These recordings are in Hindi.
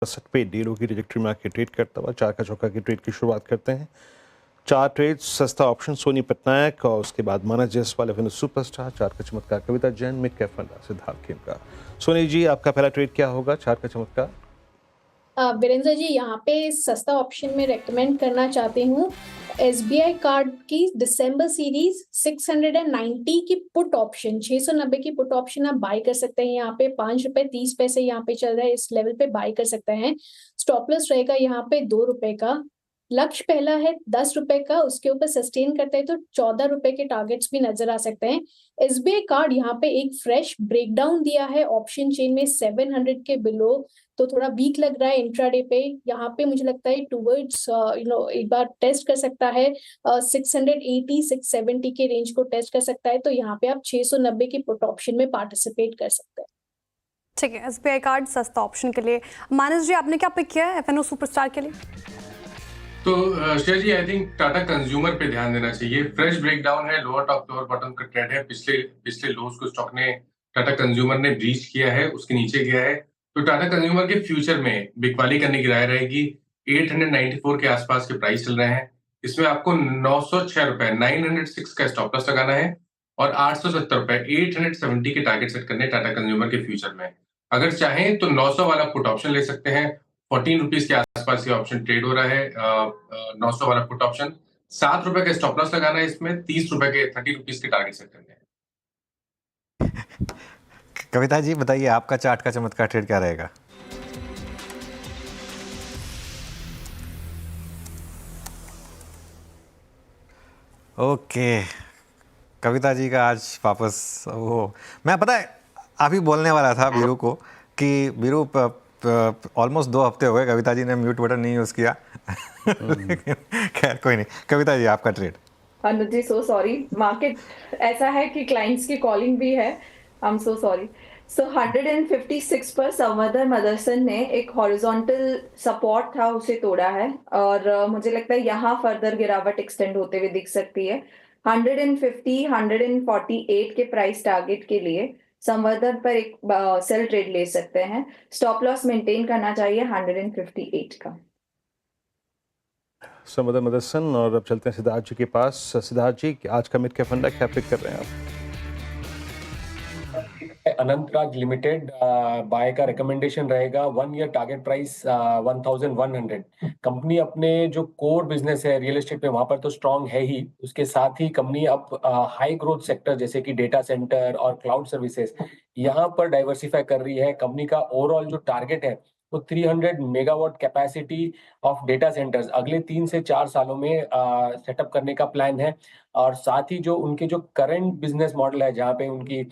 60 पे डीलों की ट्रैजेक्टरी में आके ट्रेड करता हुआ चार का चौका की ट्रेड की शुरुआत करते हैं। चार ट्रेड सस्ता ऑप्शन सोनी पटनायक और उसके बाद मानस जायसवाल एवेन्यू सुपरस्टार, चार का चमत्कार कविता जैन, मिड कैप फंडा सिद्धार्थ खेमका। सोनी जी, आपका पहला ट्रेड क्या होगा चार का चमत्कार? वीरेंद्र जी, यहाँ पे सस्ता ऑप्शन में रेकमेंड करना चाहती हूँ एसबीआई कार्ड की दिसंबर सीरीज 690 की पुट ऑप्शन, 690 की पुट ऑप्शन आप बाय कर सकते हैं। यहाँ पे ₹5.30 यहाँ पे चल रहा है, इस लेवल पे बाय कर सकते हैं। स्टॉप लॉस रहेगा यहाँ पे ₹2 का। लक्ष्य पहला है ₹10 का, उसके ऊपर सस्टेन करते हैं तो ₹14 के टारगेट्स भी नजर आ सकते हैं। एसबीआई कार्ड यहाँ पे एक फ्रेश ब्रेकडाउन दिया है ऑप्शन चेन में 700 के बिलो, तो थोड़ा वीक लग रहा है इंट्राडे पे। यहाँ पे मुझे लगता है टुवर्ड्स एक बार टेस्ट कर सकता है 680 670 के रेंज को टेस्ट कर सकता है, तो यहाँ पे आप 690 की पुट ऑप्शन में पार्टिसिपेट कर सकते हैं। ठीक है, एसबीआई कार्ड सस्ता ऑप्शन के लिए। मानस जी, आपने क्या पिक किया है एफएनओ सुपरस्टार के लिए? तो श्रेया जी, आई थिंक टाटा कंज्यूमर पे ध्यान देना चाहिए। फ्रेश ब्रेकडाउन है, लोअर टॉप लोअर बॉटम का ट्रेड है। पिछले लोज को स्टॉक ने टाटा कंज्यूमर ने ब्रीच किया है, उसके नीचे गया है। तो टाटा कंज्यूमर के फ्यूचर में बिकवाली करने की राय रहेगी। 894 के आसपास के प्राइस चल रहे हैं। इसमें आपको ₹906 906 का स्टॉप लॉस लगाना है और ₹870 870 के टारगेट सेट करने टाटा कंज्यूमर के फ्यूचर में। अगर चाहें तो 900 वाला पुट ऑप्शन ले सकते हैं। ₹14 के आसपास ये ऑप्शन ट्रेड हो रहा है। 900 वाला पुट ऑप्शन, ₹7 का स्टॉप लॉस लगाना है। इसमें ₹30 के ₹30 के टारगेट सेट करने हैं। कविता जी बताइए, आपका चार्ट का चमत्कार ट्रेड क्या रहेगा? ओके, कविता जी का आज वापस वो मैं पता है अभी बोलने वाला था बीरू को कि बीरू ऑलमोस्ट 2 हफ्ते हो गए कविता जी ने म्यूट बटन नहीं यूज़ किया। खैर कोई नहीं। कविता जी, आपका ट्रेड। अनुज जी, सो सॉरी, मार्केट ऐसा है कि क्लाइंट्स की कॉलिंग भी है। I am so sorry. सो 156 पर संवर्धन मदरसन ने एक हॉरिजॉन्टल सपोर्ट था, उसे तोड़ा है और मुझे लगता है यहाँ फर्दर गिरावट एक्सटेंड होते हुए दिख सकती है। 150 148 के प्राइस टारगेट के लिए संवर्धन पर एक सेल ट्रेड ले सकते हैं। स्टॉप लॉस मेंटेन करना चाहिए 158 का। संवर्धन मदरसन। और अब चलते हैं सिद्धार्थ जी के पास। सिद्धार्थ जी, आज का मिड कैप फंडा क्या पिक कर रहे हैं आप? अनंतराज लिमिटेड बाय का रिकमेंडेशन रहेगा। 1 ईयर टारगेट प्राइस 1100। कंपनी अपने जो कोर बिजनेस है रियल एस्टेट में, वहां पर तो स्ट्रांग है ही, उसके साथ ही कंपनी अब हाई ग्रोथ सेक्टर जैसे कि डेटा सेंटर और क्लाउड सर्विसेज यहाँ पर डाइवर्सिफाई कर रही है। कंपनी का ओवरऑल जो टारगेट है वो 300 megawatt capacity of data centres अगले 3 से 4 सालों में सेटअप करने का प्लान है। और साथ ही जो उनके जो करंट बिजनेस मॉडल है जहाँ पे उनकी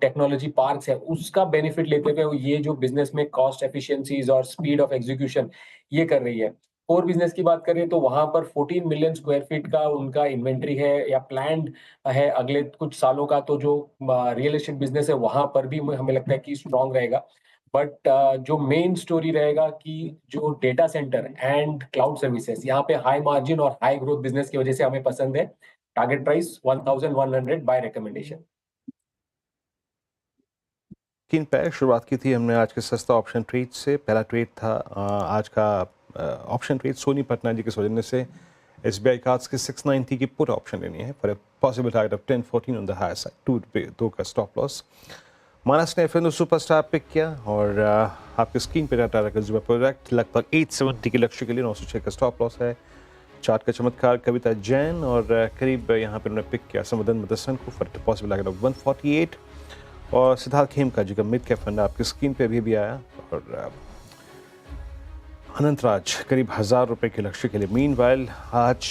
टेक्नोलॉजी पार्क्स है, उसका बेनिफिट लेते हुए ये जो बिजनेस में कॉस्ट एफिशिएंसीज और स्पीड ऑफ एग्जीक्यूशन ये कर रही है। कोर बिजनेस की बात करें तो वहां पर 14 मिलियन स्क्वायर फीट का उनका इन्वेंट्री है या प्लान्ड है अगले कुछ सालों का। तो जो रियल एस्टेट बिजनेस है वहां पर भी हमें लगता है कि स्ट्रांग रहेगा। बट जो मेन स्टोरी रहेगा कि जो data centre and cloud services यहाँ पे हाई मार्जिन और हाई ग्रोथ बिजनेस की वजह से हमें पसंद है। Target price 1100 bye recommendation. किन पे शुरुआत की थी हमने आज के सस्ता ऑप्शन ट्रेड से। पहला ट्रेड था आज का ऑप्शन ट्रेड सोनी पटना जी के सौजन्य से एसबीआई कार्ड्स के 690 की पुट ऑप्शन लेनी है for a possible target of 1014 on the higher side, 2 का स्टॉप लॉस। मानस ने एफएनओ सुपरस्टार पिक किया और आपके स्क्रीन पे टाटा कंज्यूमर प्रोडक्ट लगभग 870 के लक्ष्य के लिए 906 का स्टॉप लॉस है। चार्ट का चमत्कार कविता जैन और करीब यहाँ पे उन्होंने पिक किया संवर्धन मदरसन को फॉर पॉसिबल टारगेट ऑफ 148 और सिद्धार्थ खेमका जी का मिड कैप फंड आपकी स्क्रीन पे अभी भी आया और अनंतराज करीब ₹1000 के लक्ष्य के लिए। मीनवाइल आज